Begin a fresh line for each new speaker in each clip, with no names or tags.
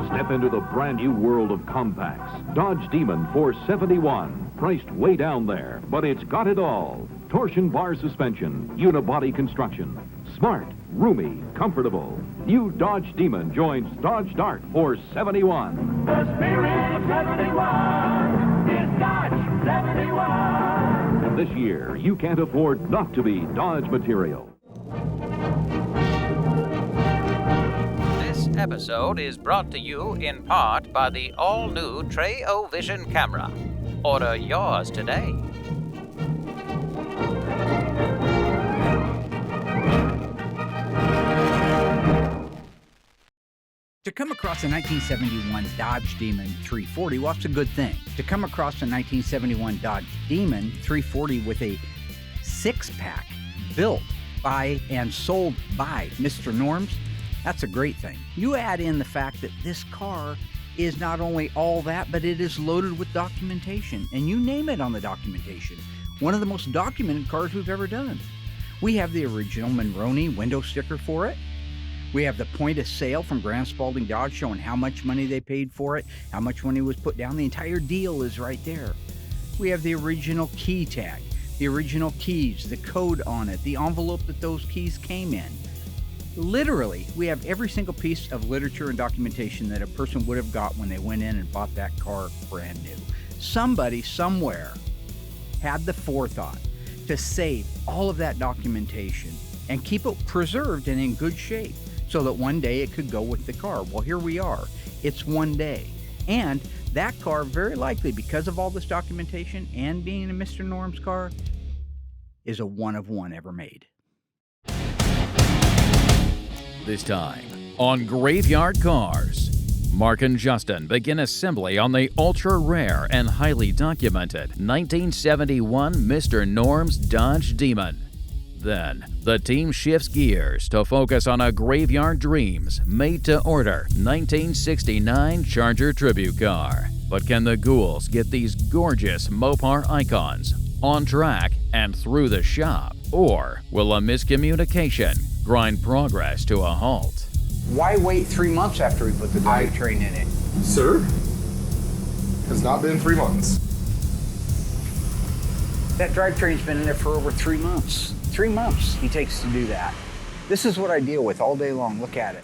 Step into the brand new world of compacts. Dodge Demon 471, priced way down there, but it's got it all. Torsion bar suspension, unibody construction, smart, roomy, comfortable. New Dodge Demon joins Dodge Dart 471.
The spirit of 71 is Dodge 71.
This year, you can't afford not to be Dodge material.
This episode is brought to you in part by the all-new Treo-Vision camera. Order yours today.
To come across a 1971 Dodge Demon 340, well, that's a good thing. To come across a 1971 Dodge Demon 340 with a six-pack built by and sold by Mr. Norms, that's a great thing. You add in the fact that this car is not only all that, but it is loaded with documentation, and you name it on the documentation. One of the most documented cars we've ever done. We have the original Monroney window sticker for it. We have the point of sale from Grant Spalding Dodge showing how much money they paid for it, how much money was put down. The entire deal is right there. We have the original key tag, the original keys, the code on it, the envelope that those keys came in. Literally, we have every single piece of literature and documentation that a person would have got when they went in and bought that car brand new. Somebody somewhere had the forethought to save all of that documentation and keep it preserved and in good shape so that one day it could go with the car. Well, here we are. It's one day. And that car, very likely, because of all this documentation and being a Mr. Norm's car, is a one of one ever made.
This time on Graveyard Carz, Mark and Justin begin assembly on the ultra-rare and highly documented 1971 Mr. Norm's Dodge Demon. Then, the team shifts gears to focus on a Graveyard Dreams made-to-order 1969 Charger tribute car. But can the ghouls get these gorgeous Mopar icons on track and through the shop? Or will a miscommunication grind progress to a halt?
Why wait 3 months after we put the drivetrain in it?
Sir, has not been 3 months.
That drivetrain's been in there for over 3 months. 3 months he takes to do that. This is what I deal with all day long. Look at it.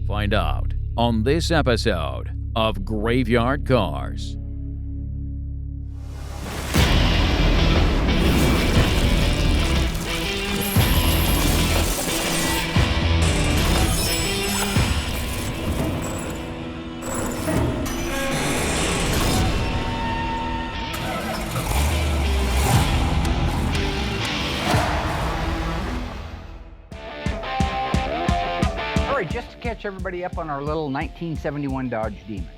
Find out on this episode of Graveyard Carz.
Just to catch everybody up on our little 1971 Dodge Demon.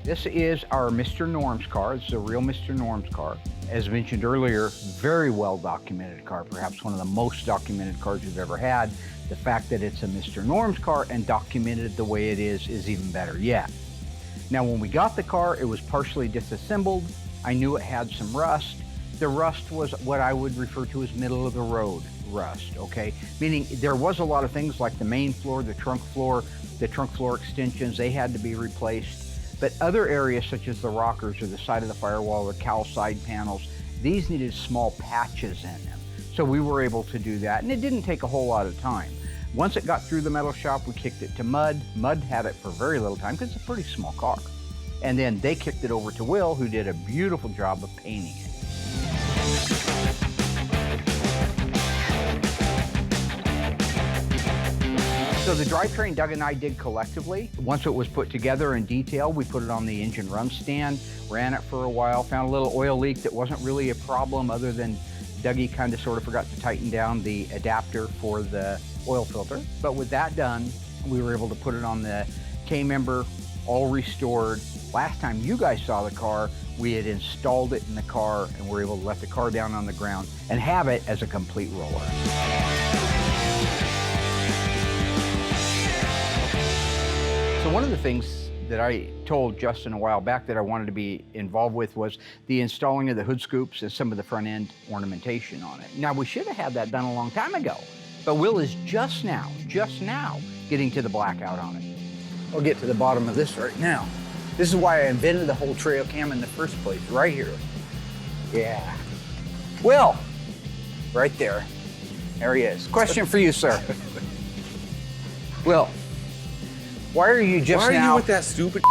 This is our Mr. Norm's car. This is a real Mr. Norm's car. As mentioned earlier, very well documented car, perhaps one of the most documented cars we've ever had. The fact that it's a Mr. Norm's car and documented the way it is even better yet. Now, when we got the car, it was partially disassembled. I knew it had some rust. The rust was what I would refer to as middle of the road rust, okay? Meaning there was a lot of things like the main floor, the trunk floor extensions, they had to be replaced. But other areas such as the rockers or the side of the firewall or cowl side panels, these needed small patches in them. So we were able to do that, and it didn't take a whole lot of time. Once it got through the metal shop, we kicked it to Mud. Mud had it for very little time because it's a pretty small car. And then they kicked it over to Will, who did a beautiful job of painting it. So the drivetrain Doug and I did collectively. Once it was put together in detail, we put it on the engine run stand, ran it for a while, found a little oil leak that wasn't really a problem other than Dougie kind of sort of forgot to tighten down the adapter for the oil filter. But with that done, we were able to put it on the K-member, all restored. Last time you guys saw the car, we had installed it in the car and were able to let the car down on the ground and have it as a complete roller. So one of the things that I told Justin a while back that I wanted to be involved with was the installing of the hood scoops and some of the front end ornamentation on it. Now, we should have had that done a long time ago, but Will is just now getting to the blackout on it. I'll get to the bottom of this right now. This is why I invented the whole trail cam in the first place, right here. Yeah. Will, right there. There he is. Question for you, sir. Will, why are you just
Why are
now...
you with that stupid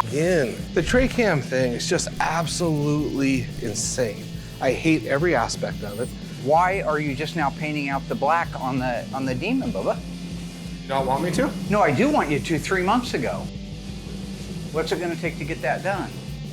again? The tray cam thing is just absolutely insane. I hate every aspect of it.
Why are you just now painting out the black on the Demon, Bubba?
You don't want me to?
No, I do want you to 3 months ago. What's it gonna take to get that done?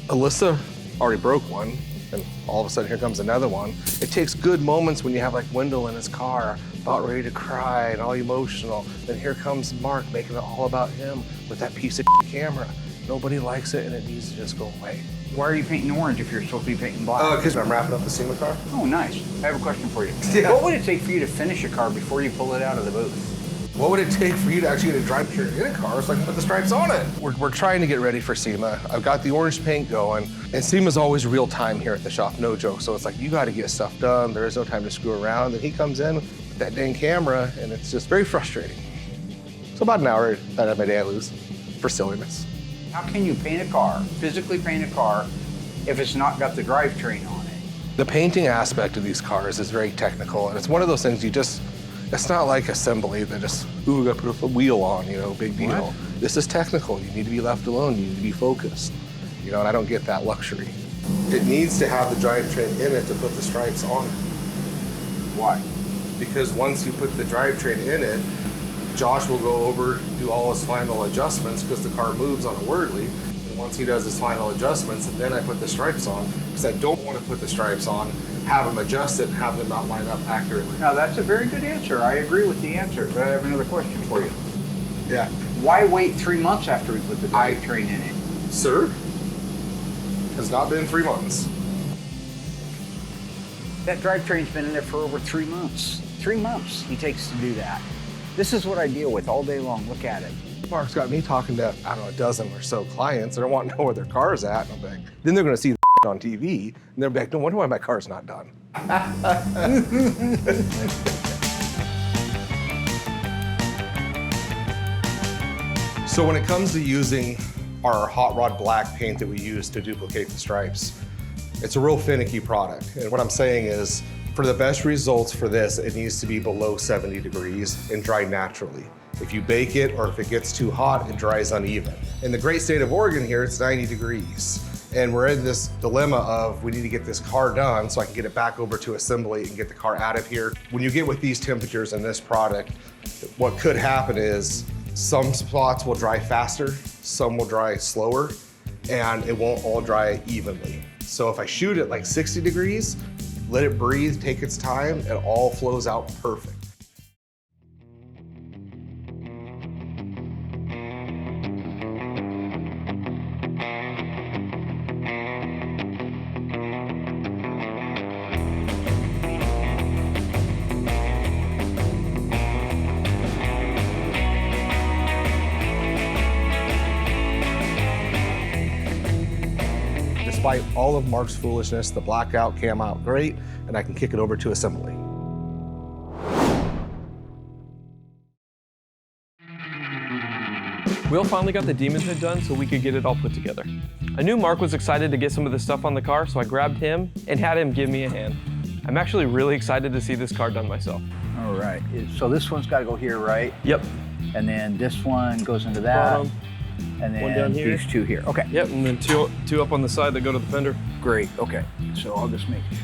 Alyssa already broke one, and all of a sudden here comes another one. It takes good moments when you have like Wendell in his car, about ready to cry and all emotional. Then here comes Mark making it all about him with that piece of camera. Nobody likes it and it needs to just go away.
Why are you painting orange if you're supposed to be painting black?
Because I'm wrapping up the SEMA car.
Oh, nice. I have a question for you.
Yeah.
What would it take for you to finish a car before you pull it out of the booth?
What would it take for you to actually get a drive train in a car so I can put the stripes on it? We're trying to get ready for SEMA. I've got the orange paint going, and SEMA's always real time here at the shop, no joke. So it's like, you got to get stuff done. There is no time to screw around. Then he comes in with that dang camera, and it's just very frustrating. So about an hour out of my day I lose for silliness.
How can you paint a car, physically paint a car, if it's not got the drivetrain on it?
The painting aspect of these cars is very technical, and it's one of those things it's not like assembly that just, ooh, we gotta put a wheel on, big deal.
What?
This is technical. You need to be left alone. You need to be focused, and I don't get that luxury. It needs to have the drivetrain in it to put the stripes on it.
Why?
Because once you put the drivetrain in it, Josh will go over, do all his final adjustments because the car moves on a Wordley. And once he does his final adjustments, and then I put the stripes on, because I don't want to put the stripes on, have them adjust it, and have them not line up accurately.
Now, that's a very good answer. I agree with the answer, but I have another question for you.
Yeah.
Why wait 3 months after we put the drivetrain in it?
Sir, has not been 3 months.
That drivetrain's been in there for over 3 months. 3 months he takes to do that. This is what I deal with all day long. Look at it.
Mark's got me talking to, I don't know, a dozen or so clients that don't want to know where their car's at. And I'm like, then they're going to see the on TV, and they're like, no wonder why my car's not done. So when it comes to using our hot rod black paint that we use to duplicate the stripes, it's a real finicky product. And what I'm saying is, for the best results for this, it needs to be below 70 degrees and dry naturally. If you bake it or if it gets too hot, it dries uneven. In the great state of Oregon here, it's 90 degrees. And we're in this dilemma of, we need to get this car done so I can get it back over to assembly and get the car out of here. When you get with these temperatures in this product, what could happen is some spots will dry faster, some will dry slower, and it won't all dry evenly. So if I shoot it like 60 degrees, let it breathe, take its time, it all flows out perfect. Despite all of Mark's foolishness, the blackout came out great, and I can kick it over to assembly.
Will finally got the Demon's Head done so we could get it all put together. I knew Mark was excited to get some of the stuff on the car, so I grabbed him and had him give me a hand. I'm actually really excited to see this car done myself.
All right, so this one's got to go here, right?
Yep.
And then this one goes into that.
Bottom.
And then
One down here.
these two here. Okay.
Yep, and then two up on the side that go to the fender.
Great. Okay. So I'll just make sure.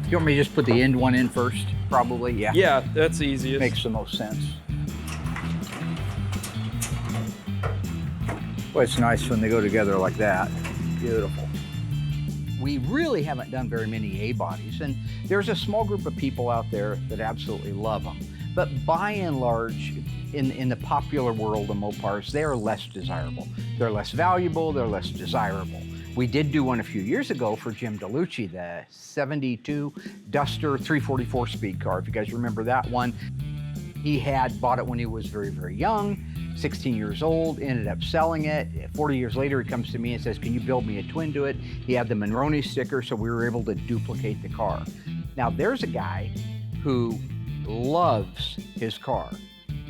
You want me to just put the end one in first? Probably, yeah.
Yeah, that's the easiest.
Makes the most sense. Well, it's nice when they go together like that. Beautiful. We really haven't done very many A-bodies, and there's a small group of people out there that absolutely love them. But by and large, in the popular world of Mopars, they are less desirable. They're less valuable, they're less desirable. We did do one a few years ago for Jim DeLucci, the 72 Duster 344 speed car. If you guys remember that one, he had bought it when he was very, very young, 16 years old, ended up selling it. 40 years later, he comes to me and says, can you build me a twin to it? He had the Monroney sticker, so we were able to duplicate the car. Now, there's a guy who loves his car.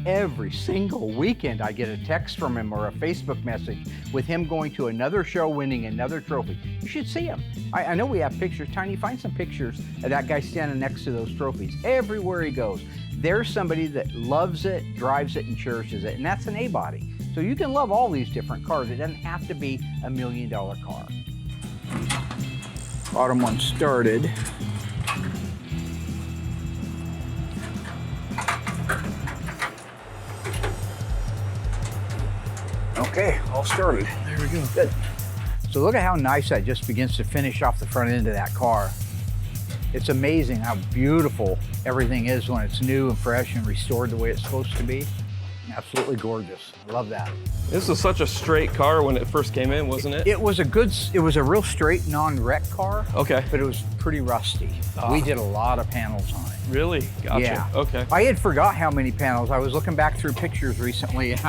every single weekend I get a text from him or a Facebook message with him going to another show, winning another trophy. You should see him. I know we have pictures. Tiny, find some pictures of that guy standing next to those trophies. Everywhere he goes, there's somebody that loves it, drives it, and cherishes it, and that's an A-body. So you can love all these different cars. It doesn't have to be $1 million car. Bottom one started. Okay, all started. There we go. Good. So look at how nice that just begins to finish off the front end of that car. It's amazing how beautiful everything is when it's new and fresh and restored the way it's supposed to be. Absolutely gorgeous. I love that.
This was such a straight car when it first came in, wasn't it?
It was a real straight non-wreck car.
Okay.
But it was pretty rusty. We did a lot of panels on it.
Really? Gotcha.
Yeah.
Okay.
I had forgot how many panels. I was looking back through pictures recently and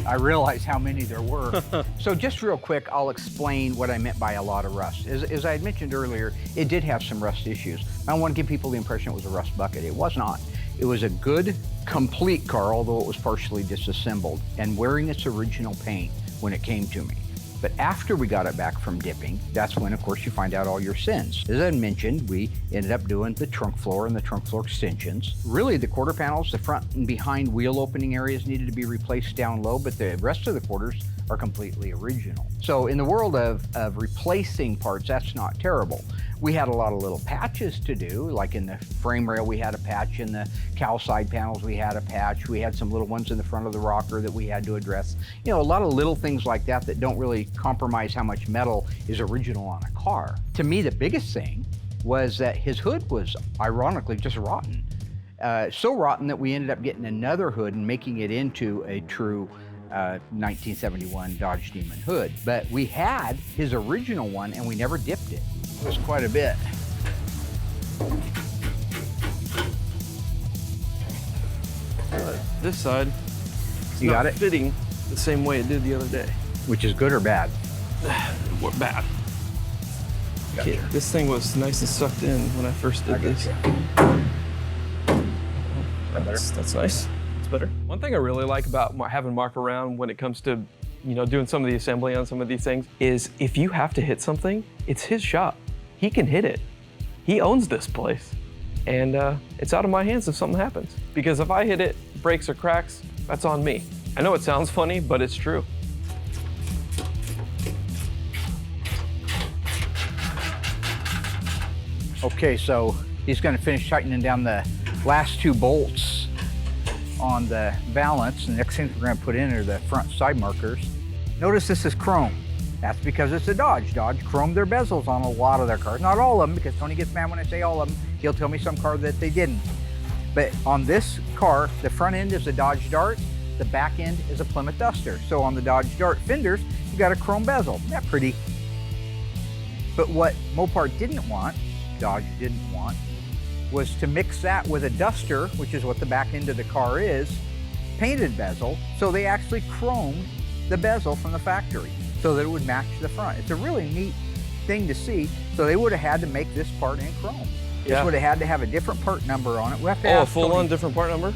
I realized how many there were. So just real quick, I'll explain what I meant by a lot of rust. As I had mentioned earlier, it did have some rust issues. I don't want to give people the impression it was a rust bucket. It was not. It was a good, complete car, although it was partially disassembled and wearing its original paint when it came to me. But after we got it back from dipping, that's when, of course, you find out all your sins. As I mentioned, we ended up doing the trunk floor and the trunk floor extensions. Really, the quarter panels, the front and behind wheel opening areas needed to be replaced down low, but the rest of the quarters are completely original. So in the world of replacing parts, that's not terrible. We had a lot of little patches to do, like in the frame rail we had a patch, in the cowl side panels we had a patch, we had some little ones in the front of the rocker that we had to address. You know, a lot of little things like that that don't really compromise how much metal is original on a car. To me, the biggest thing was that his hood was ironically just rotten. So rotten that we ended up getting another hood and making it into a true 1971 Dodge Demon hood. But we had his original one and we never dipped it. It was quite a bit.
This side,
You got it?
fitting the same way it did the other day.
Which is good or bad?
What bad?
Gotcha.
Okay, this thing was nice and sucked in when I first did this. That's nice. It's better. One thing I really like about having Mark around when it comes to, you know, doing some of the assembly on some of these things is if you have to hit something, it's his shop. He can hit it. He owns this place. And it's out of my hands if something happens. Because if I hit it, breaks or cracks, that's on me. I know it sounds funny, but it's true.
Okay, so he's going to finish tightening down the last two bolts on the valance. The next thing we're going to put in are the front side markers. Notice this is chrome. That's because it's a Dodge. Dodge chromed their bezels on a lot of their cars. Not all of them, because Tony gets mad when I say all of them. He'll tell me some car that they didn't. But on this car, the front end is a Dodge Dart, the back end is a Plymouth Duster. So on the Dodge Dart fenders, you got a chrome bezel. Isn't that pretty? But what Mopar didn't want, Dodge didn't want, was to mix that with a Duster, which is what the back end of the car is, painted bezel. So they actually chromed the bezel from the factory so that it would match the front. It's a really neat thing to see. So they would have had to make this part in chrome. This would have had to have a different part number on it. We have to
a full-on different part number?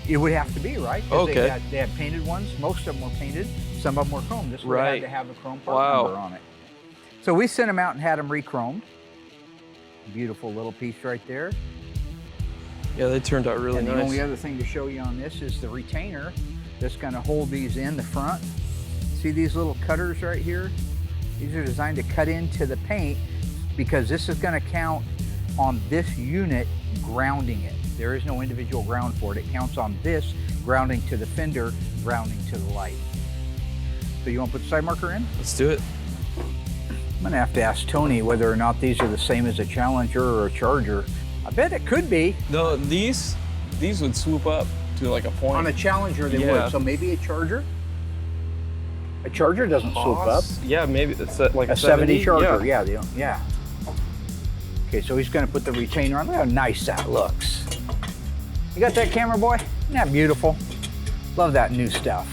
It would have to be, right? 'Cause
Okay.
They had painted ones. Most of them were painted. Some of them were chrome. This would have had to have a chrome part number on it. So we sent them out and had them re-chromed. Beautiful little piece right there.
Yeah, they turned out really
And
nice.
the only other thing to show you on this is the retainer that's going to hold these in the front. See these little cutters right here? These are designed to cut into the paint because this is going to count on this unit grounding it. There is no individual ground for it. It counts on this grounding to the fender, grounding to the light. So you want to put the side marker in?
Let's do it.
I'm gonna have to ask Tony whether or not these are the same as a Challenger or a Charger. I bet it could be.
No, these would swoop up to like a point.
On a Challenger they
Yeah.
would, so maybe a Charger? A Charger doesn't swoop up.
Yeah, maybe it's like
A 70 Charger, yeah. Okay, so he's gonna put the retainer on. Look how nice that looks. You got that, camera boy? Isn't that beautiful? Love that new stuff.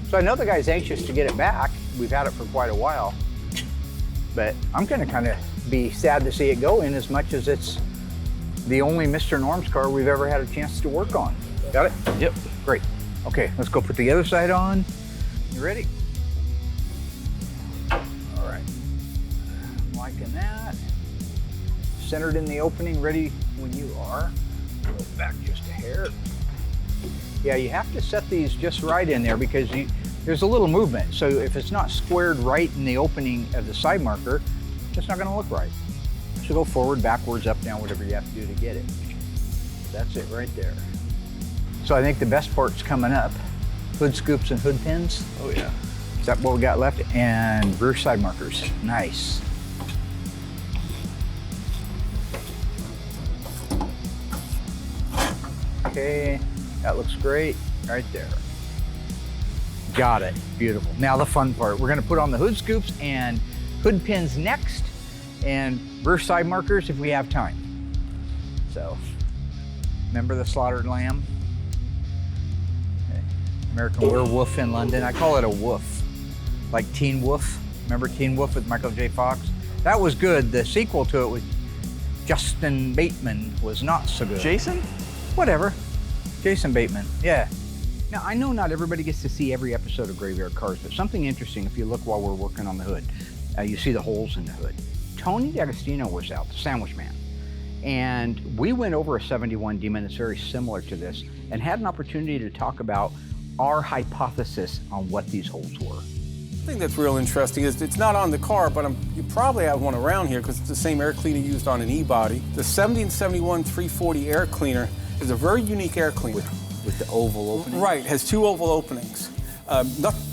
So I know the guy's anxious to get it back. We've had it for quite a while. But I'm gonna kind of be sad to see it go in as much as it's the only Mr. Norm's car we've ever had a chance to work on. Got it?
Yep.
Great. Okay, let's go put the other side on. You ready? All right. I'm liking that. Centered in the opening, ready when you are. Go back just a hair. Yeah, you have to set these just right in there because there's a little movement. So if it's not squared right in the opening of the side marker, it's not gonna look right. So go forward, backwards, up, down, whatever you have to do to get it. That's it right there. So I think the best part's coming up. Hood scoops and hood pins.
Oh yeah.
Is that what we got left? And rear side markers. Nice. Okay, that looks great right there. Got it, beautiful. Now the fun part. We're gonna put on the hood scoops and hood pins next and rear side markers if we have time. So, remember the slaughtered lamb? Okay. American Werewolf in London. I call it a woof, like Teen Wolf. Remember Teen Wolf with Michael J. Fox? That was good. The sequel to it with Justin Bateman was not so good.
Jason?
Whatever. Jason Bateman, yeah. Now, I know not everybody gets to see every episode of Graveyard Carz, but something interesting, if you look while we're working on the hood, you see the holes in the hood. Tony D'Agostino was out, the Sandwich Man, and we went over a 71 Demon that's very similar to this and had an opportunity to talk about our hypothesis on what these holes were.
The thing that's real interesting is it's not on the car, but you probably have one around here because it's the same air cleaner used on an e-body. The 70 and 71 340 air cleaner is a very unique air cleaner.
With the oval opening?
Right, it has 2 oval openings.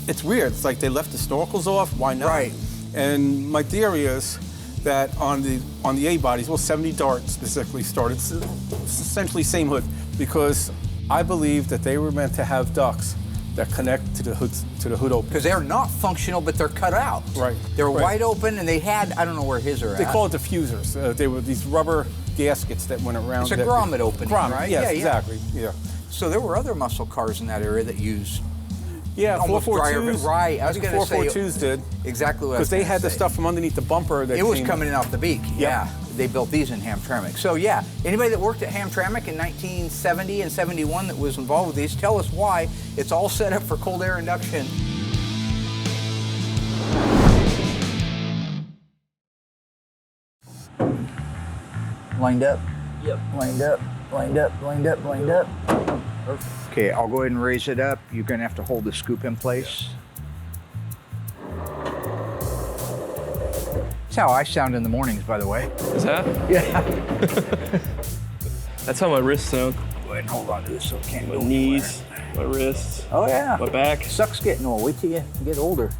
It's weird, it's like they left the snorkels off, why not?
Right.
And my theory is that on the A-bodies, well 70 Dart specifically started, it's essentially same hood, because I believe that they were meant to have ducts that connect to the hood opening.
Because they're not functional, but they're cut out.
Right.
They're
right.
wide open, and they had, I don't know where his are
They
at.
call it diffusers. They were these rubber gaskets that went around.
It's a grommet opening,
grommet,
right?
Yes,
Yeah, yeah.
exactly. Yeah.
So there were other muscle cars in that area that used almost
442s.
right. I was going to say
442s did.
Exactly what I was
Because they
gonna
had the
say.
stuff from underneath the bumper. That
It was
came
coming in off the beak. Yeah. They built these in Hamtramck. So yeah, anybody that worked at Hamtramck in 1970 and 71 that was involved with these, tell us why. It's all set up for cold air induction. Lined up. Yep. Lined up, lined up, lined up, lined up. Okay, I'll go ahead and raise it up. You're gonna have to hold the scoop in place. That's how I sound in the mornings, by the way.
Is that?
Yeah.
That's how my wrists sound.
Go ahead and hold on to this so it can't
My
go
knees, my wrists,
anywhere. Oh yeah.
my back.
Sucks getting old. Wait till you get older.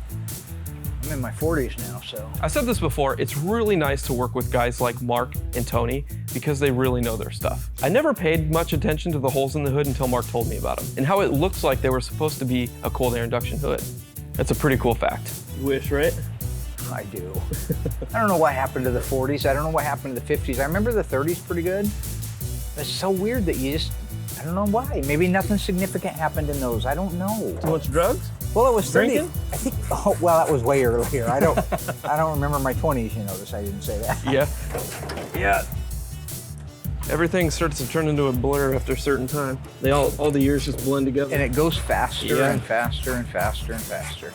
I'm in my 40s now, so.
I said this before, it's really nice to work with guys like Mark and Tony because they really know their stuff. I never paid much attention to the holes in the hood until Mark told me about them and how it looks like they were supposed to be a cold air induction hood. That's a pretty cool fact. You wish, right?
I do. I don't know what happened to the 40s. I don't know what happened to the 50s. I remember the 30s pretty good. It's so weird that you just, I don't know why. Maybe nothing significant happened in those. I don't know.
Too much drugs?
Well, it was 30.
Drinking?
I think, oh, well, that was way earlier. I don't remember my 20s, you notice I didn't say that.
Yeah.
Yeah.
Everything starts to turn into a blur after a certain time. They all the years just blend together.
And it goes faster
Yeah.
and faster and faster and faster.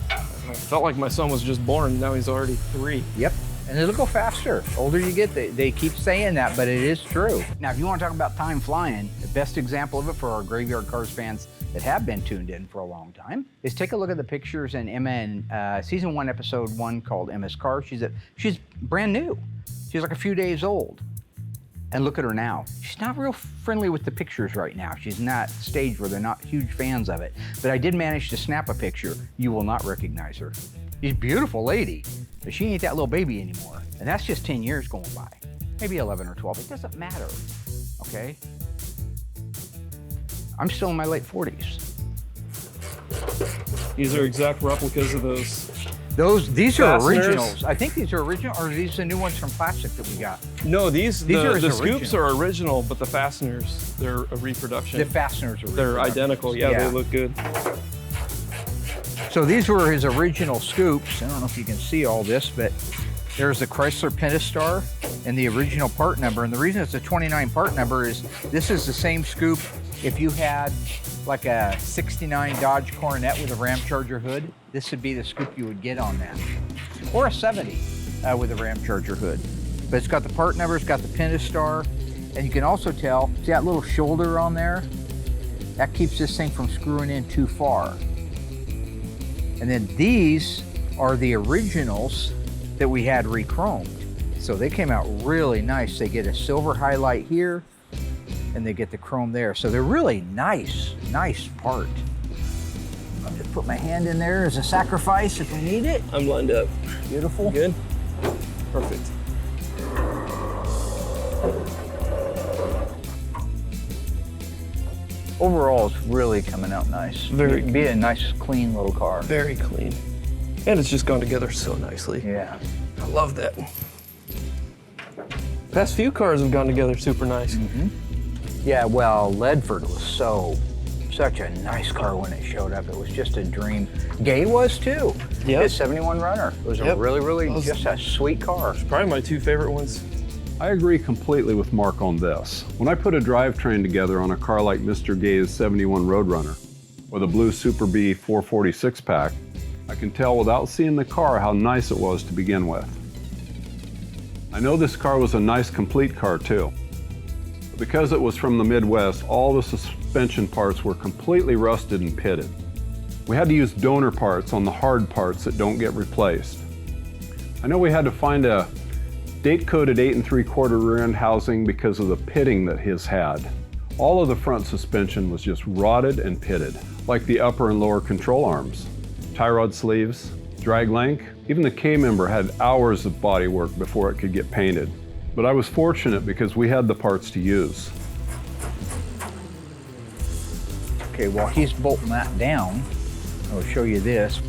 I felt like my son was just born, now he's already 3.
Yep. And it'll go faster. Older you get, they keep saying that, but it is true. Now, if you want to talk about time flying, the best example of it for our Graveyard Carz fans that have been tuned in for a long time is take a look at the pictures in Emma in season 1, episode 1 called Emma's Car. She's brand new. She's like a few days old. And look at her now. She's not real friendly with the pictures right now. She's in that stage where they're not huge fans of it. But I did manage to snap a picture. You will not recognize her. She's a beautiful lady, but she ain't that little baby anymore. And that's just 10 years going by. Maybe 11 or 12, it doesn't matter, okay? I'm still in my late 40s.
These are exact replicas of those.
These are
Fasteners.
originals. I think these are original, or are these the new ones from plastic that we got?
No, the
are his
scoops
original.
are original, but the fasteners, they're a reproduction.
The fasteners are
They're
original.
identical, yeah, they look good.
So these were his original scoops. I don't know if you can see all this, but there's the Chrysler Pentastar and the original part number. And the reason it's a 29 part number is this is the same scoop If you had like a 69 Dodge Coronet with a Ram Charger hood, this would be the scoop you would get on that. Or a 70 with a Ram Charger hood. But it's got the part number, it's got the Pentastar, and you can also tell, see that little shoulder on there? That keeps this thing from screwing in too far. And then these are the originals that we had re-chromed. So they came out really nice. They get a silver highlight here, and they get the chrome there. So they're really nice part. I'll just put my hand in there as a sacrifice if we need it.
I'm lined up.
Beautiful.
Good? Perfect.
Overall, it's really coming out nice.
Very
It'd be a nice, clean little car.
Very clean. And it's just gone together so nicely.
Yeah.
I love that. Past few cars have gone together super nice.
Yeah, well, Ledford was such a nice car when it showed up. It was just a dream. Gay was too.
Yep.
His 71 Runner. It was a really just a sweet car.
Probably my two favorite ones.
I agree completely with Mark on this. When I put a drivetrain together on a car like Mr. Gay's 71 Roadrunner or the blue Super B 446 pack, I can tell without seeing the car how nice it was to begin with. I know this car was a nice complete car too. But because it was from the Midwest, all the suspension parts were completely rusted and pitted. We had to use donor parts on the hard parts that don't get replaced. I know we had to find a date-coded 8 3/4 rear end housing because of the pitting that his had. All of the front suspension was just rotted and pitted, like the upper and lower control arms. Tie rod sleeves, drag link, even the K-member had hours of body work before it could get painted. But I was fortunate because we had the parts to use.
Okay, while he's bolting that down, I'll show you this.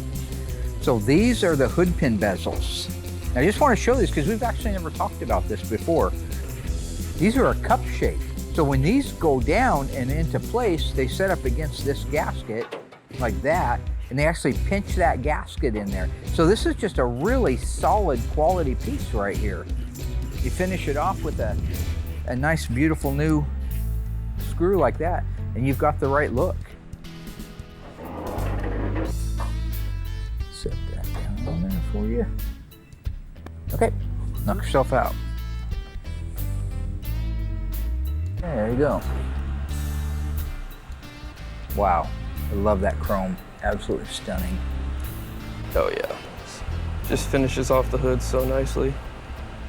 So these are the hood pin bezels. Now, I just want to show this because we've actually never talked about this before. These are a cup shape. So when these go down and into place, they set up against this gasket like that, and they actually pinch that gasket in there. So this is just a really solid quality piece right here. You finish it off with a nice, beautiful new screw like that, and you've got the right look. Set that down on there for you. Okay, knock yourself out. There you go. Wow, I love that chrome. Absolutely stunning.
Oh yeah. Just finishes off the hood so nicely.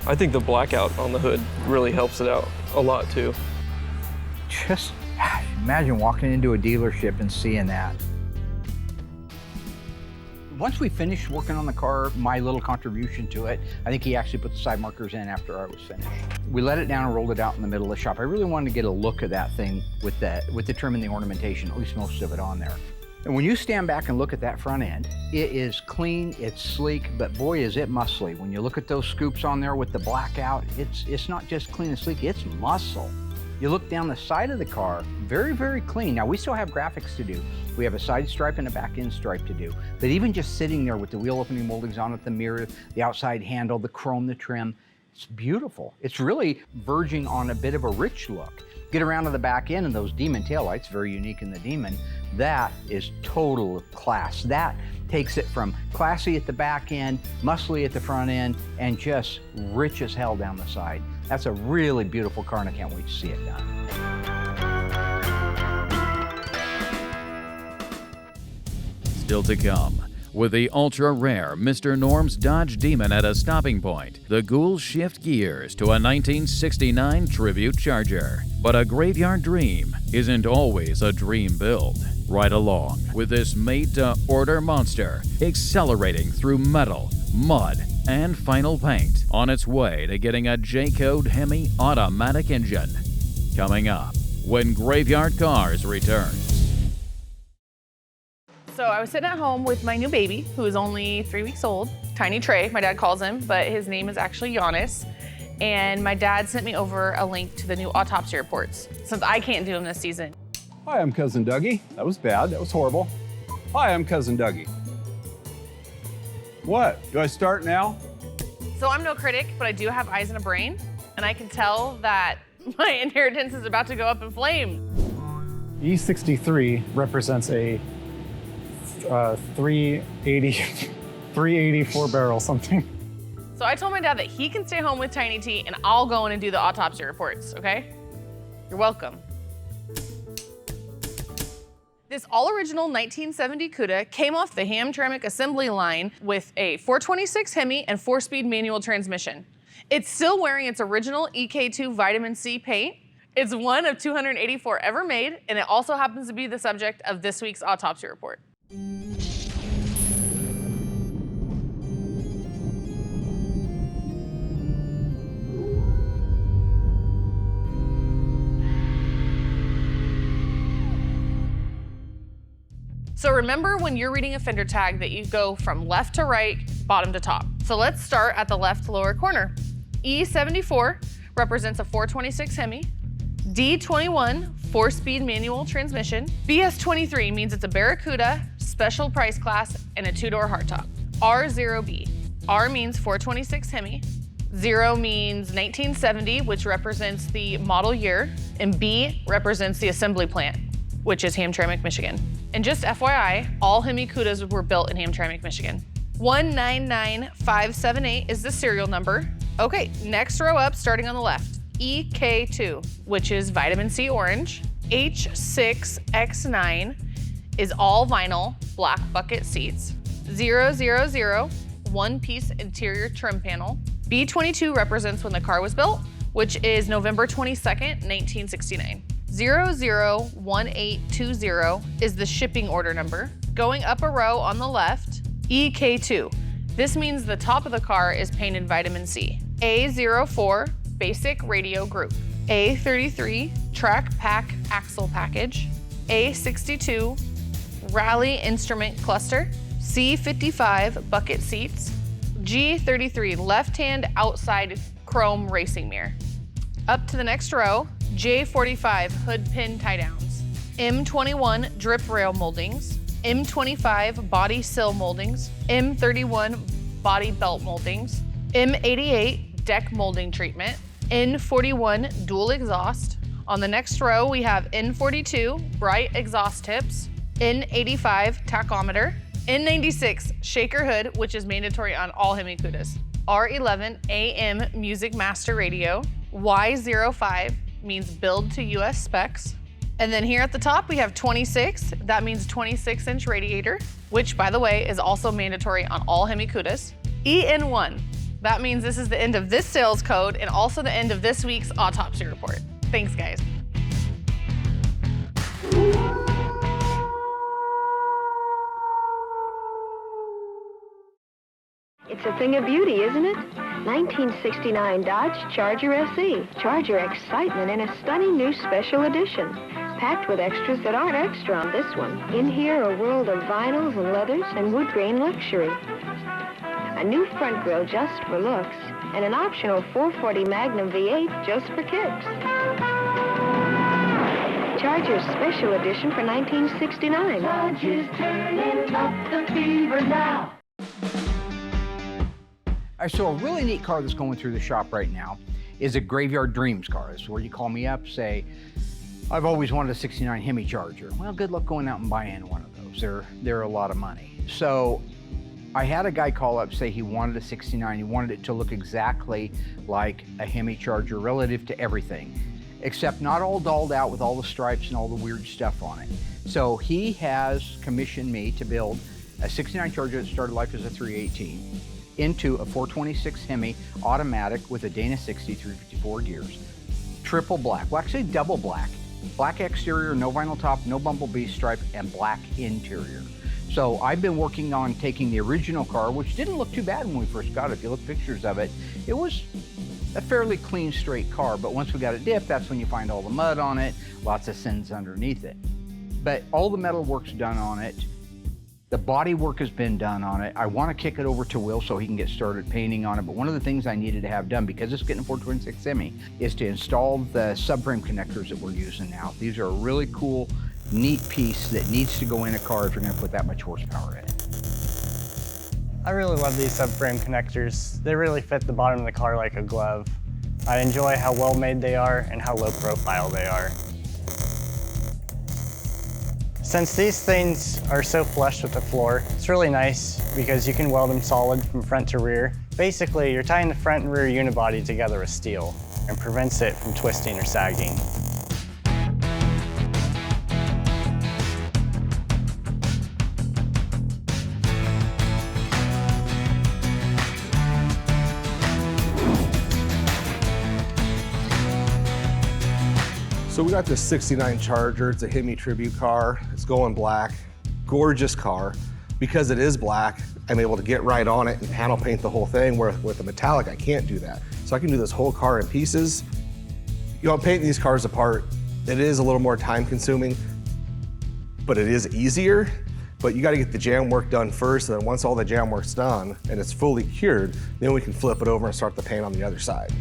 I think the blackout on the hood really helps it out a lot too.
Just imagine walking into a dealership and seeing that. Once we finished working on the car, my little contribution to it, I think he actually put the side markers in after I was finished. We let it down and rolled it out in the middle of the shop. I really wanted to get a look at that thing with the trim and the ornamentation, at least most of it on there. And when you stand back and look at that front end, it is clean, it's sleek, but boy is it muscly. When you look at those scoops on there with the blackout, it's not just clean and sleek, it's muscle. You look down the side of the car, very, very clean. Now we still have graphics to do. We have a side stripe and a back end stripe to do. But even just sitting there with the wheel opening moldings on it, the mirror, the outside handle, the chrome, the trim, it's beautiful. It's really verging on a bit of a rich look. Get around to the back end and those Demon taillights, very unique in the Demon, that is total class. That takes it from classy at the back end, muscly at the front end, and just rich as hell down the side. That's a really beautiful car, and I can't wait to see it done.
Still to come. With the ultra-rare Mr. Norm's Dodge Demon at a stopping point, the ghouls shift gears to a 1969 Tribute Charger. But a graveyard dream isn't always a dream build. Right along with this made-to-order monster, accelerating through metal, mud, and final paint on its way to getting a J-code Hemi automatic engine. Coming up when Graveyard Carz returns.
So I was sitting at home with my new baby, who is only 3 weeks old, Tiny Trey, my dad calls him, but his name is actually Giannis. And my dad sent me over a link to the new autopsy reports, since I can't do them this season.
Hi, I'm Cousin Dougie. That was bad, that was horrible. Hi, I'm Cousin Dougie. What, do I start now?
So I'm no critic, but I do have eyes and a brain, and I can tell that my inheritance is about to go up in flames.
E63 represents a 384 barrel something.
So I told my dad that he can stay home with Tiny T and I'll go in and do the autopsy reports, okay? You're welcome. This all-original 1970 Cuda came off the Hamtramck assembly line with a 426 Hemi and 4-speed manual transmission. It's still wearing its original EK2 vitamin C paint. It's one of 284 ever made, and it also happens to be the subject of this week's autopsy report. So remember when you're reading a fender tag that you go from left to right, bottom to top. So let's start at the left lower corner. E74 represents a 426 Hemi. D21, 4-speed manual transmission. BS23 means it's a Barracuda, special price class, and a 2-door hardtop. R0B. R means 426 Hemi. 0 means 1970, which represents the model year. And B represents the assembly plant, which is Hamtramck, Michigan. And just FYI, all Hemi Cudas were built in Hamtramck, Michigan. 199578 is the serial number. Okay, next row up, starting on the left. EK2, which is vitamin C orange. H6X9 is all vinyl, black bucket seats. 000, one-piece interior trim panel. B22 represents when the car was built, which is November 22nd, 1969. 001820 is the shipping order number. Going up a row on the left, EK2. This means the top of the car is painted vitamin C. A04, basic radio group. A33, track pack axle package. A62, rally instrument cluster. C55, bucket seats. G33, left-hand outside chrome racing mirror. Up to the next row, J45, hood pin tie downs. M21, drip rail moldings. M25, body sill moldings. M31, body belt moldings. M88, deck molding treatment. N41, dual exhaust. On the next row, we have N42, bright exhaust tips. N85, tachometer. N96, shaker hood, which is mandatory on all Hemi Cudas. R11, AM music master radio. Y05 means build to US specs. And then here at the top, we have 26. That means 26-inch radiator, which, by the way, is also mandatory on all Hemi Cudas. EN1, that means this is the end of this sales code and also the end of this week's autopsy report. Thanks, guys.
It's a thing of beauty, isn't it? 1969 Dodge Charger SE. Charger excitement in a stunning new special edition. Packed with extras that aren't extra on this one. In here, a world of vinyls and leathers and wood grain luxury. A new front grille just for looks, and an optional 440 Magnum V8 just for kicks. Charger's special edition for 1969.
Dodge's turning up the fever now.
All right, so a really neat car that's going through the shop right now is a Graveyard Dreams car. It's where you call me up, say, I've always wanted a 69 Hemi Charger. Well, good luck going out and buying one of those. They're a lot of money. So I had a guy call up, say he wanted a 69. He wanted it to look exactly like a Hemi Charger relative to everything, except not all dolled out with all the stripes and all the weird stuff on it. So he has commissioned me to build a 69 Charger that started life as a 318 into a 426 Hemi automatic with a Dana 60 354 gears. Triple black, well actually double black. Black exterior, no vinyl top, no bumblebee stripe, and black interior. So I've been working on taking the original car, which didn't look too bad when we first got it. If you look at pictures of it, it was a fairly clean, straight car. But once we got it dipped, that's when you find all the mud on it, lots of sins underneath it. But all the metal work's done on it. The body work has been done on it. I want to kick it over to Will so he can get started painting on it. But one of the things I needed to have done, because it's getting a 426 Hemi, is to install the subframe connectors that we're using now. These are a really cool, neat piece that needs to go in a car if you're going to put that much horsepower in it.
I really love these subframe connectors. They really fit the bottom of the car like a glove. I enjoy how well made they are and how low profile they are. Since these things are so flush with the floor, it's really nice because you can weld them solid from front to rear. Basically, you're tying the front and rear unibody together with steel and prevents it from twisting or sagging.
So we got this 69 Charger. It's a Hemi tribute car. It's going black. Gorgeous car. Because it is black, I'm able to get right on it and panel paint the whole thing, where with a metallic, I can't do that. So I can do this whole car in pieces. You know, painting these cars apart, it is a little more time consuming, but it is easier. But you gotta get the jam work done first, and then once all the jam work's done and it's fully cured, then we can flip it over and start the paint on the other side.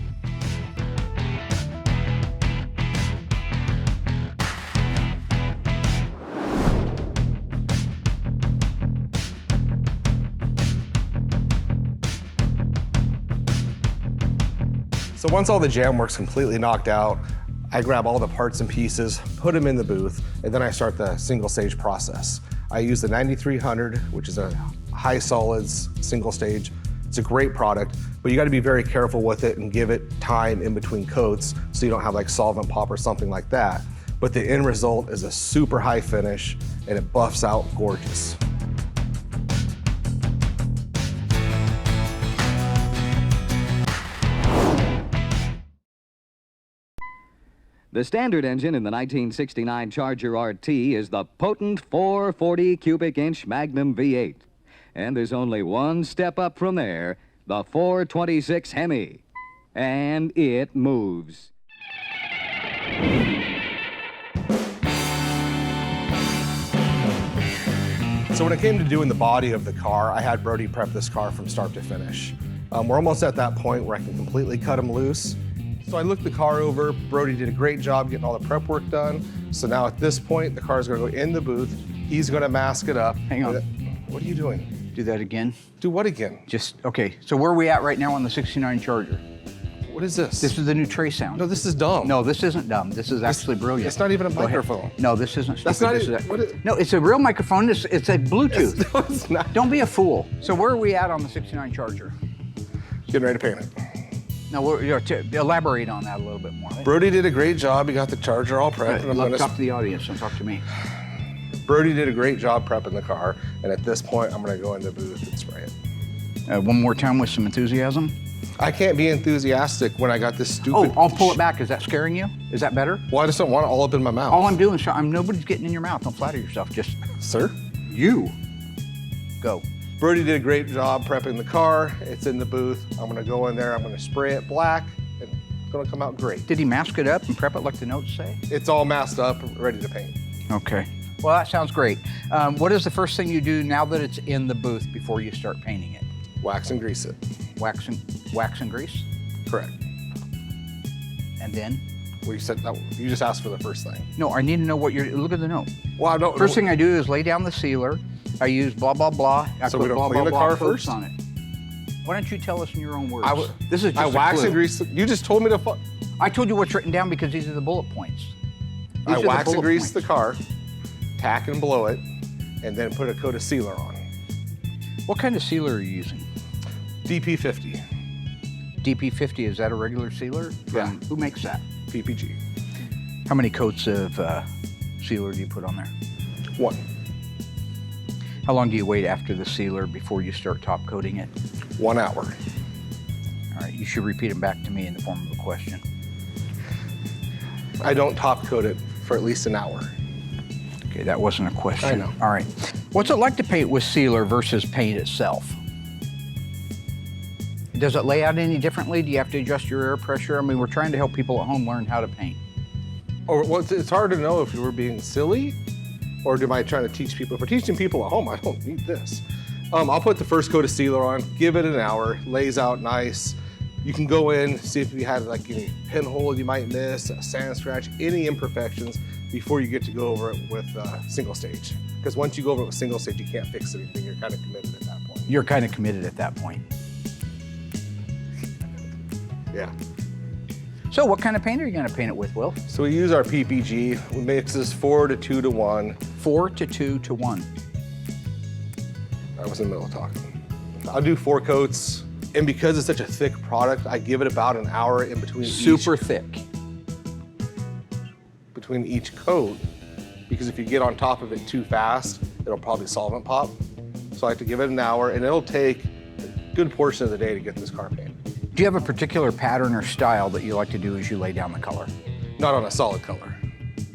So once all the jam work's completely knocked out, I grab all the parts and pieces, put them in the booth, and then I start the single stage process. I use the 9300, which is a high solids single stage. It's a great product, but you gotta be very careful with it and give it time in between coats so you don't have like solvent pop or something like that. But the end result is a super high finish and it buffs out gorgeous.
The standard engine in the 1969 Charger RT is the potent 440 cubic inch Magnum V8. And there's only one step up from there, the 426 Hemi. And it moves.
So when it came to doing the body of the car, I had Brody prep this car from start to finish. We're almost at that point where I can completely cut them loose. So I looked the car over. Brody did a great job getting all the prep work done. So now at this point, the car's gonna go in the booth. He's gonna mask it up.
Hang on.
What are you doing?
Do that again.
Do what again?
Okay, so where are we at right now on the 69 Charger?
What is this?
This is the new tray sound.
No, this is dumb.
No, this isn't dumb. This is actually brilliant.
It's not even a
Go ahead.
microphone.
No, this isn't stupid.
That's not
This
even,
is
what is,
No, it's a real microphone. It's a Bluetooth.
no, it's not.
Don't be a fool. So where are we at on the 69 Charger?
Getting ready to paint it.
No, elaborate on that a little bit more.
Brody did a great job. He got the Charger all prepped.
Right,
And
talk to the audience and talk to me.
Brody did a great job prepping the car. And at this point, I'm gonna go in the booth and spray it.
One more time with some enthusiasm.
I can't be enthusiastic when I got this stupid...
Oh, I'll pull it back. Is that scaring you? Is that better?
Well, I just don't want it all up in my mouth.
All I'm doing is nobody's getting in your mouth. Don't flatter yourself. Just...
Sir?
You. Go.
Brody did a great job prepping the car. It's in the booth. I'm gonna go in there, I'm gonna spray it black, and it's gonna come out great.
Did he mask it up and prep it like the notes say?
It's all masked up, ready to paint.
Okay. Well, that sounds great. What is the first thing you do now that it's in the booth before you start painting it?
Wax and grease it.
Wax and grease?
Correct.
And then?
Well, you said that, you just asked for the first thing.
No, I need to know what you're, look at the note.
Well, I don't
First thing I do is lay down the sealer. I use blah, blah, blah. I
So
put
we don't
blah,
clean
blah,
the
blah
car
coats
first?
on it. Why don't you tell us in your own words?
This is just I wax and grease, you just told me to...
I told you what's written down because these are the bullet points.
I wax and grease the car, tack and blow it, and then put a coat of sealer on.
What kind of sealer are you using?
DP50.
DP50, is that a regular sealer?
Yeah.
Who makes that?
PPG.
How many coats of sealer do you put on there?
1.
How long do you wait after the sealer before you start top coating it?
1 hour.
All right, you should repeat them back to me in the form of a question.
I don't top coat it for at least an hour.
Okay, that wasn't a question.
I know.
All right. What's it like to paint with sealer versus paint itself? Does it lay out any differently? Do you have to adjust your air pressure? I mean, we're trying to help people at home learn how to paint.
Or well, it's hard to know if you were being silly, or am I trying to teach people? If we're teaching people at home, I don't need this. I'll put the first coat of sealer on, give it an hour, lays out nice. You can go in, see if you had like any pinhole you might miss, a sand scratch, any imperfections before you get to go over it with single stage. Because once you go over it with single stage, you can't fix anything. You're kind of committed at that point.
You're kind of committed at that point.
Yeah.
So what kind of paint are you going to paint it with, Will?
So we use our PPG. We mix this 4 to 2 to 1.
4 to 2 to 1.
I was in the middle of talking. I'll do 4 coats. And because it's such a thick product, I give it about an hour in between
Super thick.
Between each coat, because if you get on top of it too fast, it'll probably solvent pop. So I like to give it an hour, and it'll take a good portion of the day to get this car painted.
Do you have a particular pattern or style that you like to do as you lay down the color?
Not on a solid color.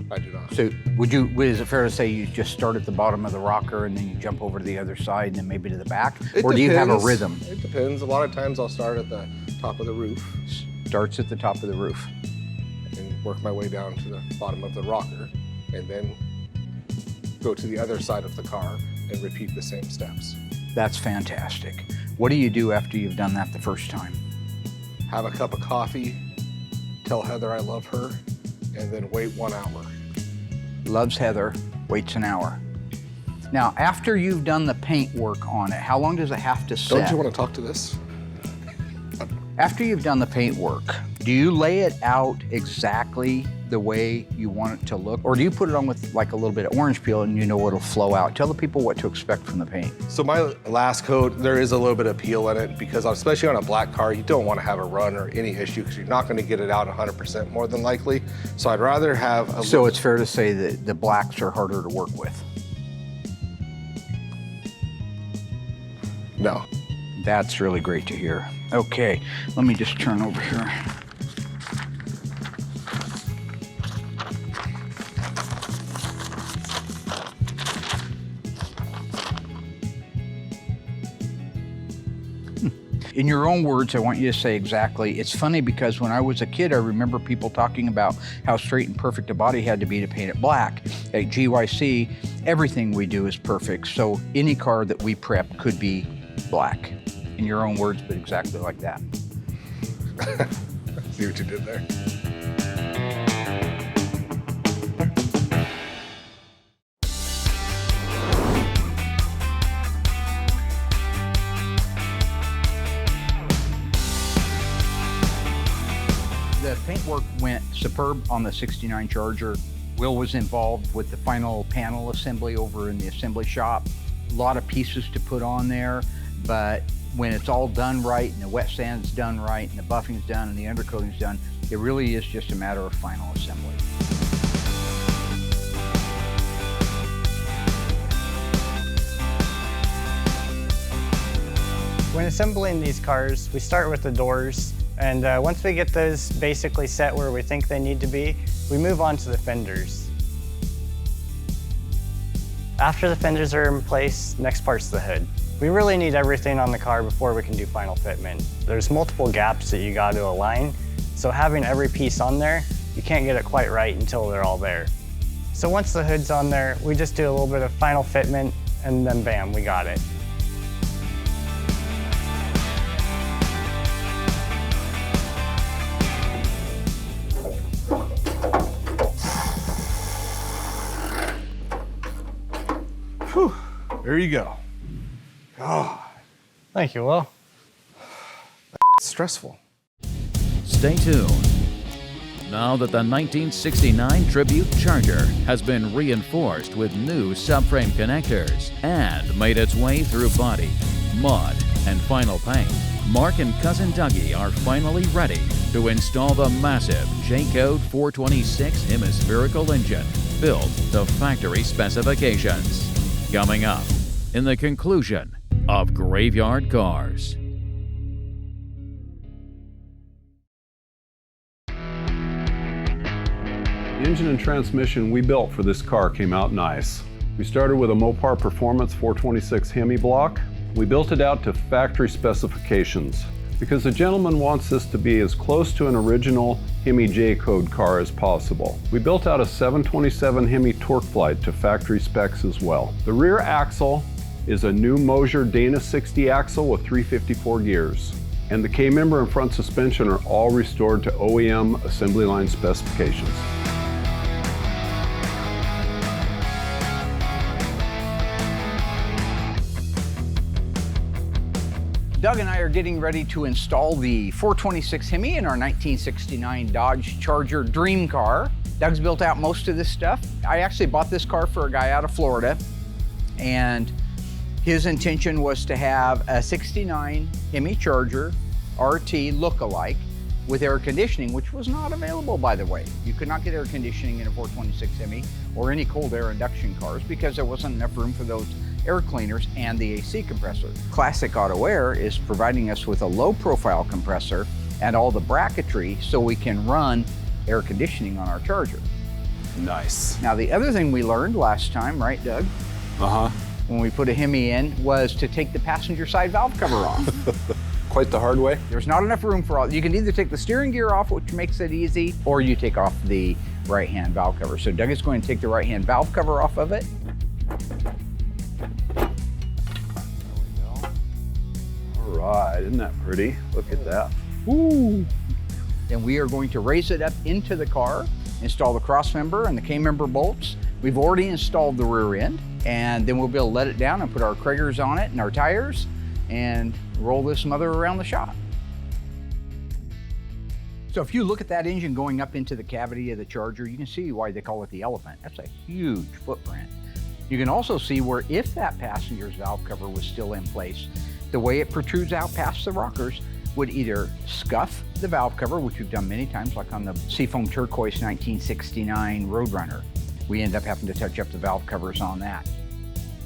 I do not.
So is it fair to say you just start at the bottom of the rocker and then you jump over to the other side and then maybe to the back? Or do you have a rhythm?
It depends. A lot of times I'll start at the top of the roof.
Starts at the top of the roof.
And work my way down to the bottom of the rocker, and then go to the other side of the car and repeat the same steps.
That's fantastic. What do you do after you've done that the first time?
Have a cup of coffee, tell Heather I love her, and then wait 1 hour.
Loves Heather, waits an hour. Now, after you've done the paint work on it, how long does it have to set?
Don't you want to talk to this?
After you've done the paint work, do you lay it out exactly the way you want it to look? Or do you put it on with like a little bit of orange peel and you know it'll flow out? Tell the people what to expect from the paint.
So my last coat, there is a little bit of peel in it because especially on a black car, you don't want to have a run or any issue because you're not going to get it out 100% more than likely. So I'd rather have a
So it's fair to say that the blacks are harder to work with?
No.
That's really great to hear. Okay, let me just turn over here. In your own words, I want you to say exactly. It's funny because when I was a kid, I remember people talking about how straight and perfect a body had to be to paint it black. At GYC, everything we do is perfect, so any car that we prep could be black. In your own words, but exactly like that.
See what you did there?
The paint work went superb on the 69 Charger. Will was involved with the final panel assembly over in the assembly shop. A lot of pieces to put on there, but when it's all done right and the wet sand's done right and the buffing's done and the undercoating's done, it really is just a matter of final assembly.
When assembling these cars, we start with the doors, and once we get those basically set where we think they need to be, we move on to the fenders. After the fenders are in place, next part's the hood. We really need everything on the car before we can do final fitment. There's multiple gaps that you got to align, so having every piece on there, you can't get it quite right until they're all there. So once the hood's on there, we just do a little bit of final fitment, and then bam, we got it.
Whew, there you go. God.
Thank you, Will.
It's stressful.
Stay tuned. Now that the 1969 Tribute Charger has been reinforced with new subframe connectors and made its way through body, mud, and final paint, Mark and Cousin Dougie are finally ready to install the massive J-Code 426 hemispherical engine built to factory specifications. Coming up in the conclusion of Graveyard Cars.
The engine and transmission we built for this car came out nice. We started with a Mopar Performance 426 Hemi block. We built it out to factory specifications because the gentleman wants this to be as close to an original Hemi J-Code car as possible. We built out a 727 Hemi torque flight to factory specs as well. The rear axle is a new Mosier Dana 60 axle with 354 gears. And the K-member and front suspension are all restored to OEM assembly line specifications.
Doug and I are getting ready to install the 426 Hemi in our 1969 Dodge Charger dream car. Doug's built out most of this stuff. I actually bought this car for a guy out of Florida, and his intention was to have a 69 Hemi Charger RT look-alike with air conditioning, which was not available, by the way. You could not get air conditioning in a 426 Hemi or any cold air induction cars because there wasn't enough room for those air cleaners and the AC compressor. Classic Auto Air is providing us with a low profile compressor and all the bracketry so we can run air conditioning on our Charger.
Nice.
Now the other thing we learned last time, right Doug?
Uh-huh.
When we put a Hemi in was to take the passenger side valve cover off.
Quite the hard way.
There's not enough room for all. You can either take the steering gear off, which makes it easy, or you take off the right-hand valve cover. So Doug is going to take the right-hand valve cover off of it.
All right, isn't that pretty? Look at that.
Ooh. Then we are going to raise it up into the car, install the cross member and the K-member bolts. We've already installed the rear end, and then we'll be able to let it down and put our Kragers on it and our tires and roll this mother around the shop. So if you look at that engine going up into the cavity of the Charger, you can see why they call it the elephant. That's a huge footprint. You can also see where if that passenger's valve cover was still in place, the way it protrudes out past the rockers would either scuff the valve cover, which we've done many times, like on the Seafoam Turquoise 1969 Roadrunner. We end up having to touch up the valve covers on that.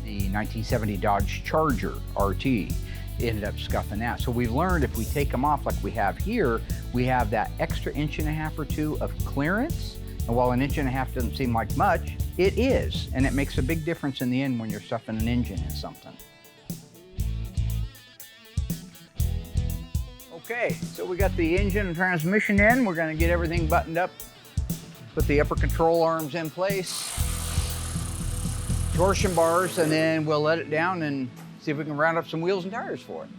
The 1970 Dodge Charger RT ended up scuffing that. So we've learned if we take them off like we have here, we have that extra 1.5 inches or 2 of clearance. And while 1.5 inches doesn't seem like much, it is. And it makes a big difference in the end when you're stuffing an engine in something. Okay, so we got the engine and transmission in. We're gonna get everything buttoned up, put the upper control arms in place, torsion bars, and then we'll let it down and see if we can round up some wheels and tires for it.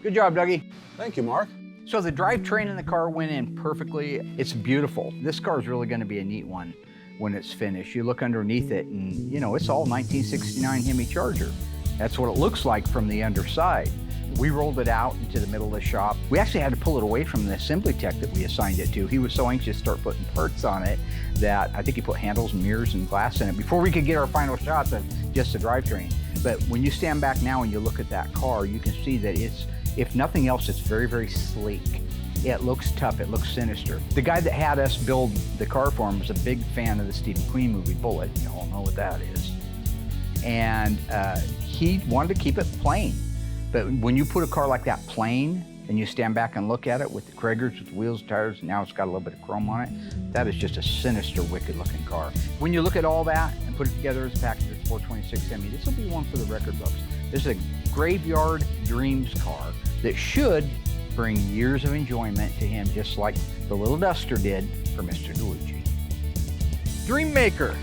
Good job, Dougie.
Thank you, Mark.
So the drivetrain in the car went in perfectly. It's beautiful. This car is really gonna be a neat one when it's finished. You look underneath it and you know, it's all 1969 Hemi Charger. That's what it looks like from the underside. We rolled it out into the middle of the shop. We actually had to pull it away from the assembly tech that we assigned it to. He was so anxious to start putting parts on it that I think he put handles and mirrors and glass in it before we could get our final shots of just the drivetrain. But when you stand back now and you look at that car, you can see that it's, if nothing else, it's very, very sleek. It looks tough, it looks sinister. The guy that had us build the car for him was a big fan of the Steve McQueen movie Bullet. You all know what that is. And he wanted to keep it plain. But when you put a car like that plain and you stand back and look at it with the Kragers, with the wheels, tires, and now it's got a little bit of chrome on it, that is just a sinister, wicked looking car. When you look at all that and put it together as a package with 426 Hemi, this will be one for the record books. This is a graveyard dreams car that should bring years of enjoyment to him, just like the little Duster did for Mr. DeLuigi. Dream Maker.